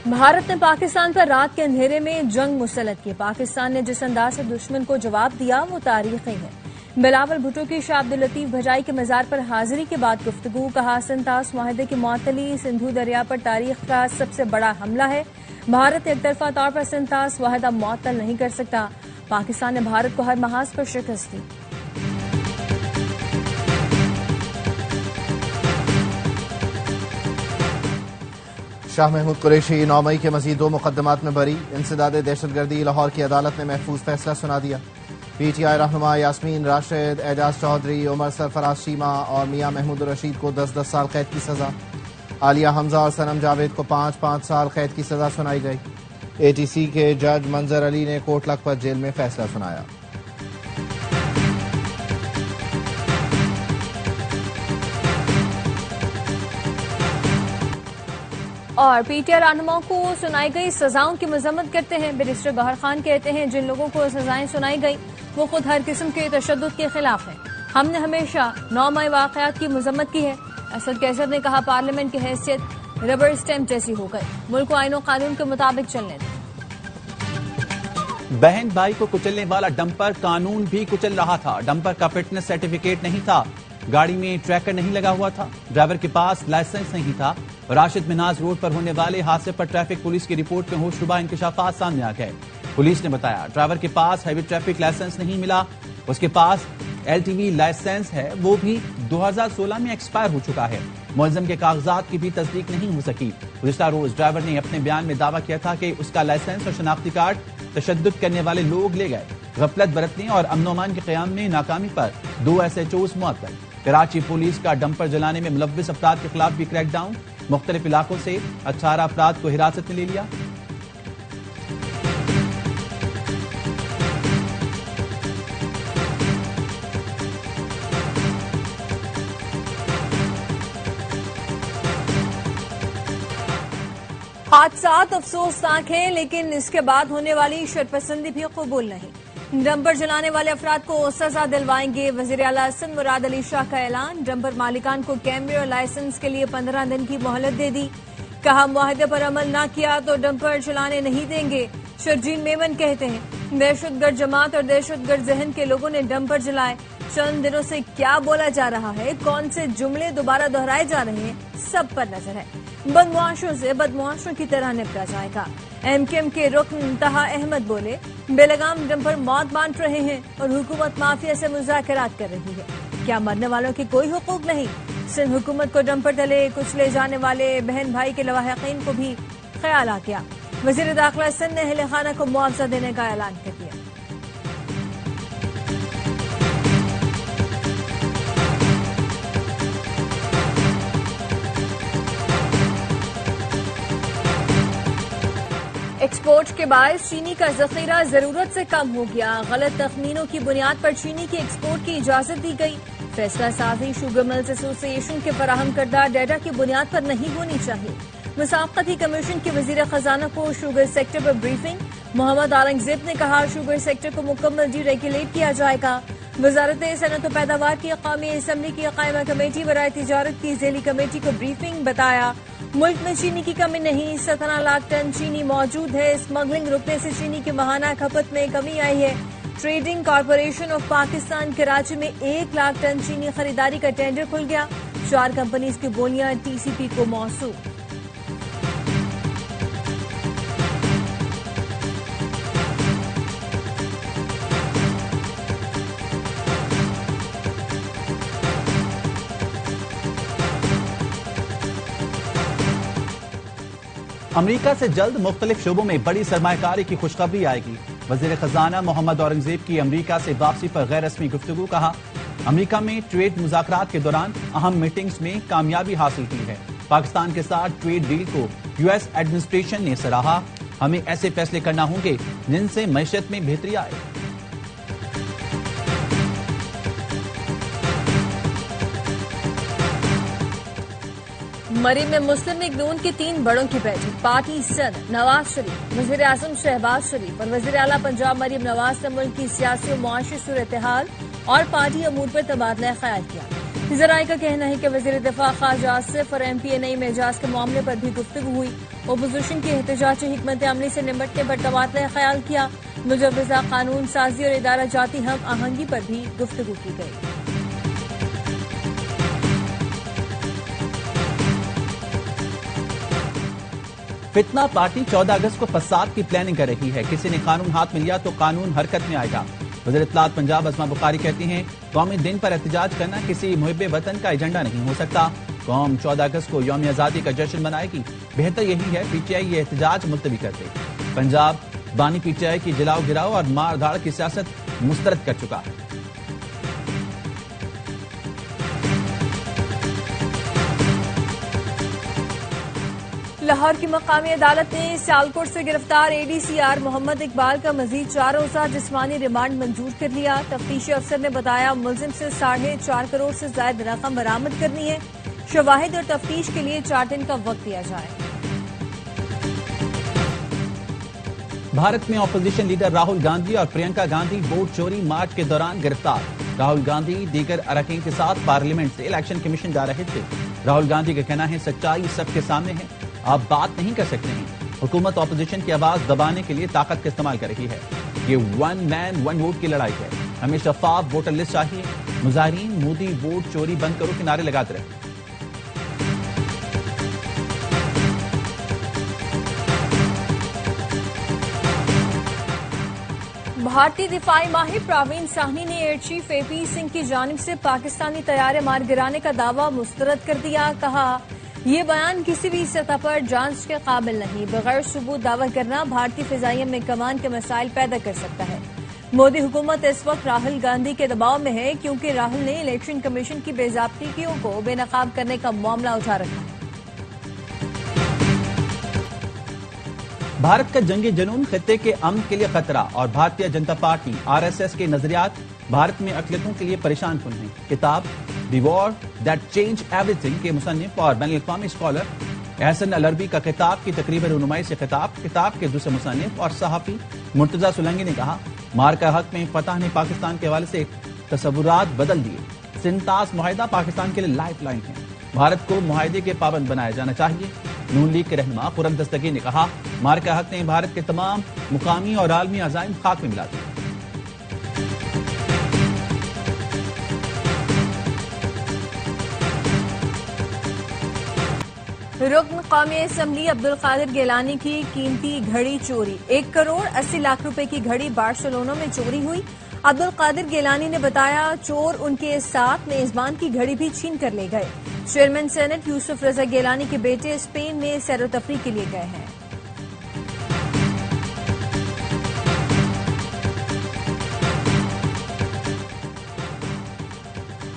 भारत ने पाकिस्तान पर रात के अंधेरे में जंग मुसल्लत की। पाकिस्तान ने जिस अंदाज से दुश्मन को जवाब दिया वो तारीखी है। बिलावल भुट्टो की शाह अब्दुल लतीफ भजाई के मजार पर हाजिरी के बाद गुफ्तगू। कहा, संतास मुआहदे की मुअत्तली सिंधु दरिया पर तारीख का सबसे बड़ा हमला है। भारत एक तरफा तौर पर संतास मुआहदा मुअत्तल नहीं कर सकता। पाकिस्तान ने भारत को हर महाज पर शिकस्त दी। शाह महमूद कुरैशी 9 मई के मजीद 2 मुकदमात में बरी। इंसदाद दहशतगर्दी लाहौर की अदालत ने महफूज फैसला सुना दिया। PTI रहनुमा यास्मीन राशिद, एजाज चौधरी, उमर सरफराज शीमा और मियां महमूद रशीद को 10-10 साल कैद की सजा। आलिया हमजा और सनम जावेद को 5-5 साल कैद की सजा सुनाई गई। ATC के जज मंजर अली ने कोट लखपत जेल में फैसला सुनाया। और PTI रहनुमाओं को सुनाई गई सजाओं की मजम्मत करते हैं। बैरिस्टर गौहर खान कहते हैं, जिन लोगों को सजाएं सुनाई गई वो खुद हर किस्म के तशद्दुद के खिलाफ हैं। हमने हमेशा 9 मई वाकयात की मजम्मत की है। असद कैसर ने कहा, पार्लियामेंट की हैसियत रबर स्टैम्प जैसी हो गई। मुल्क को आईन और कानून के मुताबिक चलने दें। बहन भाई को कुचलने वाला डंपर कानून भी कुचल रहा था। डंपर का फिटनेस सर्टिफिकेट नहीं था, गाड़ी में ट्रैकर नहीं लगा हुआ था, ड्राइवर के पास लाइसेंस नहीं था। राशिद मिनाज रोड पर होने वाले हादसे पर ट्रैफिक पुलिस की रिपोर्ट में होशरुबा इंकशाफात सामने आ गए। पुलिस ने बताया, ड्राइवर के पास हैवी ट्रैफिक लाइसेंस नहीं मिला, उसके पास LTV लाइसेंस है, वो भी 2016 में एक्सपायर हो चुका है। मुलजिम के कागजात की भी तस्दीक नहीं हो सकी। गुज़िश्ता रोज ड्राइवर ने अपने बयान में दावा किया था कि उसका लाइसेंस और शनाख्ती कार्ड तशद्दुद करने वाले लोग ले गए। गफलत बरतने और अमन-ओ-अमान के क़याम में नाकामी पर 2 SHOs मुअत्तल। कराची पुलिस का डंपर जलाने में मुलव्विस अफराद के खिलाफ भी क्रैकडाउन। मुख्तलिफ इलाकों से 18 अफराद को हिरासत में ले लिया। हादसात अफसोसनाक हैं, लेकिन इसके बाद होने वाली शरपसंदी भी कबूल नहीं। डंपर जलाने वाले अफराद को सजा दिलवाएंगे। वजीर आला हसन मुराद अली शाह का ऐलान। डंपर मालिकान को कैमरे और लाइसेंस के लिए 15 दिन की मोहलत दे दी। कहा, मुआहदे पर अमल न किया तो डंपर चलाने नहीं देंगे। शर्जील मेमन कहते हैं, दहशतगर्द जमात और दहशतगर्द जहन के लोगों ने डंपर जलाए। चंद दिनों से क्या बोला जा रहा है, कौन से जुमले दोबारा दोहराए जा रहे हैं, सब पर नजर है। बदमुआशों से बदमुआशों की तरह निपटा जाएगा। MKM के रुकन तहा अहमद बोले, बेलगाम डंपर मौत बांट रहे हैं और हुकूमत माफिया से मुज़ाकरात कर रही है। क्या मरने वालों के कोई हुकूक नहीं? सिंध हुकूमत को डंपर तले कुचले जाने वाले बहन भाई के लवाहिकीन को भी ख्याल आ गया। वजीर दाखिला सिंध ने अहले खाना को मुआवजा देने का ऐलान कर दिया। एक्सपोर्ट के बायस चीनी का जखीरा जरूरत से कम हो गया। गलत तखमीनों की बुनियाद पर चीनी की एक्सपोर्ट की इजाजत दी गई। फैसला साजी शुगर मिल्स एसोसिएशन के फराहम करदा डाटा की बुनियाद पर नहीं होनी चाहिए। मुसाफती कमीशन के वजीर खजाना को शुगर सेक्टर पर ब्रीफिंग। मोहम्मद औरंगजेब ने कहा, शुगर सेक्टर को मुकम्मल डीरेगुलेट किया जाएगा। वजारत सनत और पैदावार की कौमी असम्बली की कायमा कमेटी बराए तिजारत की झेली कमेटी को ब्रीफिंग। बताया, मुल्क में चीनी की कमी नहीं, 17 लाख टन चीनी मौजूद है। स्मगलिंग रुकने से चीनी की माहाना खपत में कमी आई है। Trading corporation of Pakistan Karachi में 1 लाख टन चीनी खरीदारी का टेंडर खुल गया। 4 कंपनीज की बोलियां TCP को मौसूल। अमरीका से जल्द मुख्तलिफ शोबों में बड़ी सरमायाकारी की खुशखबरी आएगी। वजीर खजाना मोहम्मद औरंगजेब की अमरीका से वापसी पर गैर रस्मी गुफ्तगू। कहा, अमरीका में ट्रेड मुज़ाकरात के दौरान अहम मीटिंग्स में कामयाबी हासिल की है। पाकिस्तान के साथ ट्रेड डील को US एडमिनिस्ट्रेशन ने सराहा। हमें ऐसे फैसले करना होंगे जिनसे मईशत में बेहतरी आए। मरी में मुस्लिम लीग नून की 3 बड़ों की बैठक। पार्टी सदर नवाज शरीफ, वजीर आजम शहबाज शरीफ और वजीर आला पंजाब मरीम नवाज ने मुल्क की सियासी और मुआशी सूरत हाल और पार्टी अमूर पर तबादला ख्याल किया। जराये का कहना है कि वज़ीर दिफा ख्वाजा आसिफ और MPA नईम एजाज के मामले पर भी गुफ्तगू हुई। अपोजिशन की एहतजाजी हिकमत अमली से निपटने पर तबादला ख्याल किया। मुजव्वज़ा कानून साजी और इदारा जाती हम आहंगी पर भी गुफ्तगू की गई। फितना पार्टी 14 अगस्त को फसाद की प्लानिंग कर रही है। किसी ने कानून हाथ में लिया तो कानून हरकत में आएगा। वज़ीर इत्तलात पंजाब अस्मा बुखारी कहती हैं, कौमी दिन पर एहतजाज करना किसी मुहिब्बे वतन का एजेंडा नहीं हो सकता। कौम 14 अगस्त को यौम आज़ादी का जश्न मनाएगी। बेहतर यही है PTI ये एहतजाज मुलतवी कर दे। पंजाब बानी PTI की जलाओ गिराओ और मार धाड़ की सियासत मुस्तरद कर चुका है। लाहौर की मकामी अदालत ने सियालकोट से गिरफ्तार ADCR मोहम्मद इकबाल का मजीद 4 रोज़ा जिस्मानी रिमांड मंजूर कर लिया। तफ्तीशी अफसर ने बताया मुलजिम से 4.5 करोड़ से ज्यादा रकम बरामद करनी है। शवाहिद और तफ्तीश के लिए 4 दिन का वक्त दिया जाए। भारत में अपोजिशन लीडर राहुल गांधी और प्रियंका गांधी वोट चोरी मार्च के दौरान गिरफ्तार। राहुल गांधी दीगर अरकान के साथ पार्लियामेंट से इलेक्शन कमीशन जा रहे थे। राहुल गांधी का कहना है सच्चाई सबके सामने है, आप बात नहीं कर सकते हैं। हुकूमत ऑपोजिशन की आवाज दबाने के लिए ताकत का इस्तेमाल कर रही है। ये 1 मैन 1 वोट की लड़ाई है। हमें शफाफ वोटर लिस्ट चाहिए। मुजाहिरीन मोदी वोट चोरी बंद करो के नारे लगाते रहे। भारतीय दिफाई माहिर प्रवीण साहनी ने एयर चीफ AP सिंह की जानिब से पाकिस्तानी तैयारे मार गिराने का दावा मुस्तरद कर दिया। कहा, ये बयान किसी भी सतह पर जांच के काबिल नहीं। बगैर सबूत दावा करना भारतीय फिजाइया में कमान के मसाइल पैदा कर सकता है। मोदी हुकूमत इस वक्त राहुल गांधी के दबाव में है क्योंकि राहुल ने इलेक्शन कमीशन की बेजाब्तियों को बेनकाब करने का मामला उठा रखा है। भारत का जंगी जुनून खित्ते के अमन के लिए खतरा और भारतीय जनता पार्टी RSS के नजरियात भारत में अकलियतों के लिए परेशान कुन हैं। किताब the war that change everything के मुसन्निफ और बैनुल अक़वामी स्कॉलर एहसन अल-अरबी का किताब की तकरीब रुनुमाई से किताब के दूसरे मुसन्निफ और सहाफी मुर्तजा सुलंगी ने कहा, मार का हक में फतह ने पाकिस्तान के हवाले से तस्वुरात बदल दिए। सिंतास मुआहिदा पाकिस्तान के लिए लाइफ लाइन है। भारत को मुआहिदे के पाबंद बनाया जाना चाहिए। नून लीग के रहनुमा खुर्रम दस्तगीर ने कहा, मार का हक ने भारत के तमाम मुकामी और आलमी अज़ाइम खाक में मिला दिए। रुकन कौमी असम्बली अब्दुल कादिर गिलानी की कीमती घड़ी चोरी। 1 करोड़ 80 लाख रुपए की घड़ी बार्सिलोना में चोरी हुई। अब्दुल कादिर गिलानी ने बताया, चोर उनके साथ मेजबान की घड़ी भी छीन कर ले गए। चेयरमैन सेनेट यूसुफ रजा गिलानी के बेटे स्पेन में सैर तफरी के लिए गए हैं।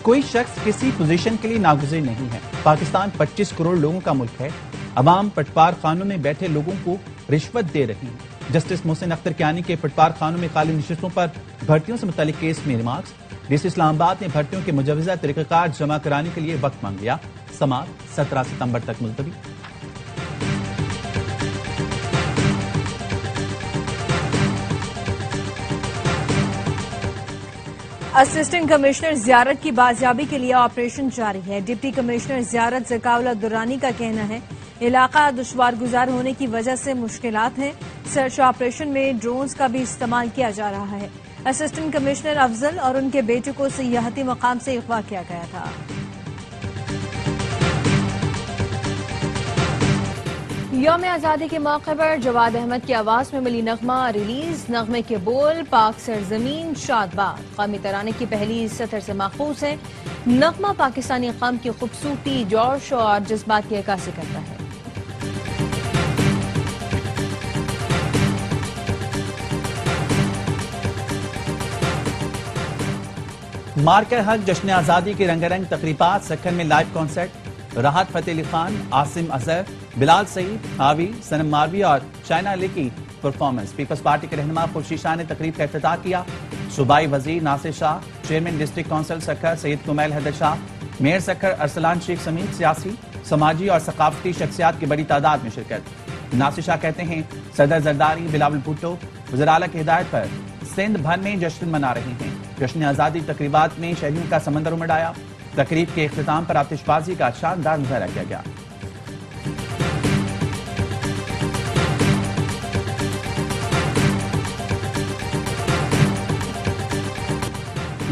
कोई शख्स किसी पोजीशन के लिए नागुज़ीर नहीं है। पाकिस्तान 25 करोड़ लोगों का मुल्क है। अवाम पटवार खानों में बैठे लोगों को रिश्वत दे रही है। जस्टिस मोहसिन अख्तर कियानी के पटवार खानों में खाली नशिस्तों पर भर्तियों से मुतालिक केस में रिमार्क्स। डीसी इस्लामाबाद ने भर्तियों के मुजवजा तरीक़ाकार जमा कराने के लिए वक्त मांग लिया। समाअत 17 सितंबर तक मुलतवी। असिस्टेंट कमिश्नर जियारत की बाजियाबी के लिए ऑपरेशन जारी है। डिप्टी कमिश्नर जियारत ज़काउल्लाह दुर्रानी का कहना है, इलाका दुश्वार गुजार होने की वजह से मुश्किलात हैं। सर्च ऑपरेशन में ड्रोन्स का भी इस्तेमाल किया जा रहा है। असिस्टेंट कमिश्नर अफजल और उनके बेटे को सियाहती मकाम से अगवा किया गया था। यौम आज़ादी के मौके पर जवाद अहमद की आवाज में मिली नगमा रिलीज। नगमे के बोल पाक सरजमीन शादबाद कौमी तराने की पहली सतर से माखूज है। नगमा पाकिस्तानी कौम की खूबसूरती, जोश और जज्बात की अक्कासी करता है। मार्के हक जश्न आजादी के रंगारंग तकरीबात। सक्खन में लाइव कॉन्सर्ट। राहत फतेह अली खान, आसिम अजहर, बिलाल सईद, हावी, सनम मारवी और चाइना अली की परफॉर्मेंस। पीपल्स पार्टी के रहनुमा खुर्शीद शाह ने तकरीब का इफ्तिताह किया। सूबाई वजीर Nasir Shah, chairman district council Sukkur Syed Kumail Haider Shah, mayor Sukkur Arsalan Sheikh समेत सियासी, समाजी और सकाफती शख्सियात की बड़ी तादाद में शिरकत। नासिर शाह कहते हैं, सदर जरदारी, बिलावल भुट्टो वज़ीर आला की हिदायत पर सिंध भर में जश्न मना रहे हैं। जश्न आजादी तकरीबात में शहरियों का समंदर उमड़ आया। तकरीब के इख्तिताम पर आतिशबाजी का शानदार मुजाहरा किया गया।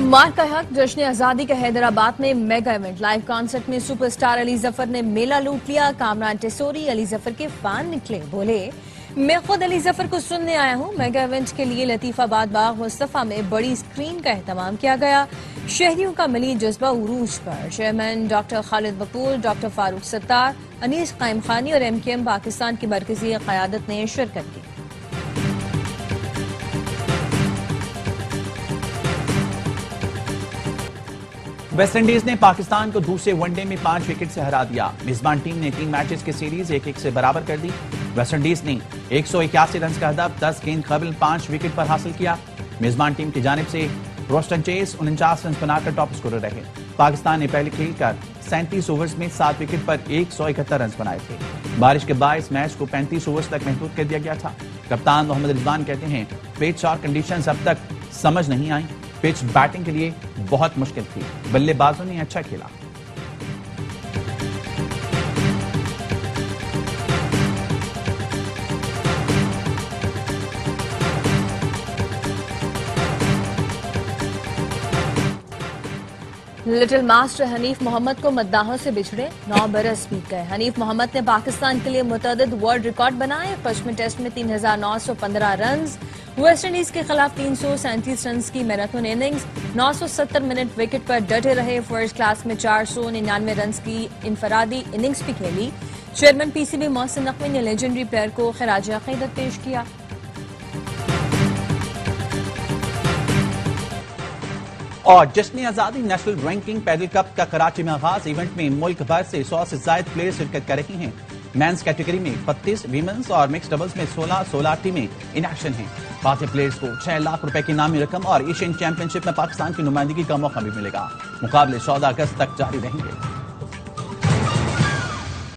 माँ का हक जश्न आजादी के हैदराबाद में मेगा इवेंट। लाइव कॉन्सर्ट में सुपरस्टार अली जफर ने मेला लूट लिया। कामरान टेसोरी अली जफर के फैन निकले, बोले मैं खुद अली जफर को सुनने आया हूँ। मेगा इवेंट के लिए लतीफाबाद बाग मुस्तफा में बड़ी स्क्रीन का एहतमाम किया गया। शहरियों का मिली जज्बा उरूज पर। Chairman doctor Khalid Bakul, doctor Farooq Sattar, Anees Qaim Khani और MKM पाकिस्तान की मरकजी क़यादत ने शिरकत की। वेस्टइंडीज ने पाकिस्तान को दूसरे वनडे में 5 विकेट से हरा दिया। मेजबान टीम ने 3 मैचेस की सीरीज 1-1 से बराबर कर दी। वेस्टइंडीज ने 181 रन का हदफ 10 गेंद कबल 5 विकेट पर हासिल किया। मेजबान टीम की जानिब से रोस्टन चेस 49 रन बनाकर टॉप स्कोरर रहे। पाकिस्तान ने पहले खेलकर 37 ओवर्स में 7 विकेट पर 171 रन बनाए थे। बारिश के बायस मैच को 35 ओवर्स तक महदूद कर दिया गया था। कप्तान मोहम्मद रिजवान कहते हैं पिच और कंडीशंस अब तक समझ नहीं आई। पिच बैटिंग के लिए बहुत मुश्किल थी, बल्लेबाजों ने अच्छा खेला। लिटिल मास्टर हनीफ मोहम्मद को मद्दाहों से बिछड़े 9 बरस बीत गए। हनीफ मोहम्मद ने पाकिस्तान के लिए मुतअद्दिद वर्ल्ड रिकॉर्ड बनाए। पश्चिमी टेस्ट में 3915 रन, वेस्ट इंडीज के खिलाफ 337 रन की मैराथन इनिंग्स, 970 मिनट विकेट पर डटे रहे। फर्स्ट क्लास में 499 रन की इनफरादी इनिंग्स भी खेली। चेयरमैन PCB मोहसिन नकवी ने लेजेंडरी प्लेयर को खिराज अकीदत पेश किया। और जश्न आजादी नेशनल रैंकिंग पैडल कप का कराची में आगाज। इवेंट में मुल्क भर से 100 से ज्यादा प्लेयर शिरकत कर रही हैं। मेंस कैटेगरी में 32, वीमेंस और मिक्स डबल्स में 16 टीमें इन एक्शन हैं। बाकी प्लेयर्स को 6 लाख रुपए की इनामी रकम और एशियन चैंपियनशिप में पाकिस्तान की नुमाइंदगी का मौका भी मिलेगा। मुकाबले 14 अगस्त तक जारी रहेंगे।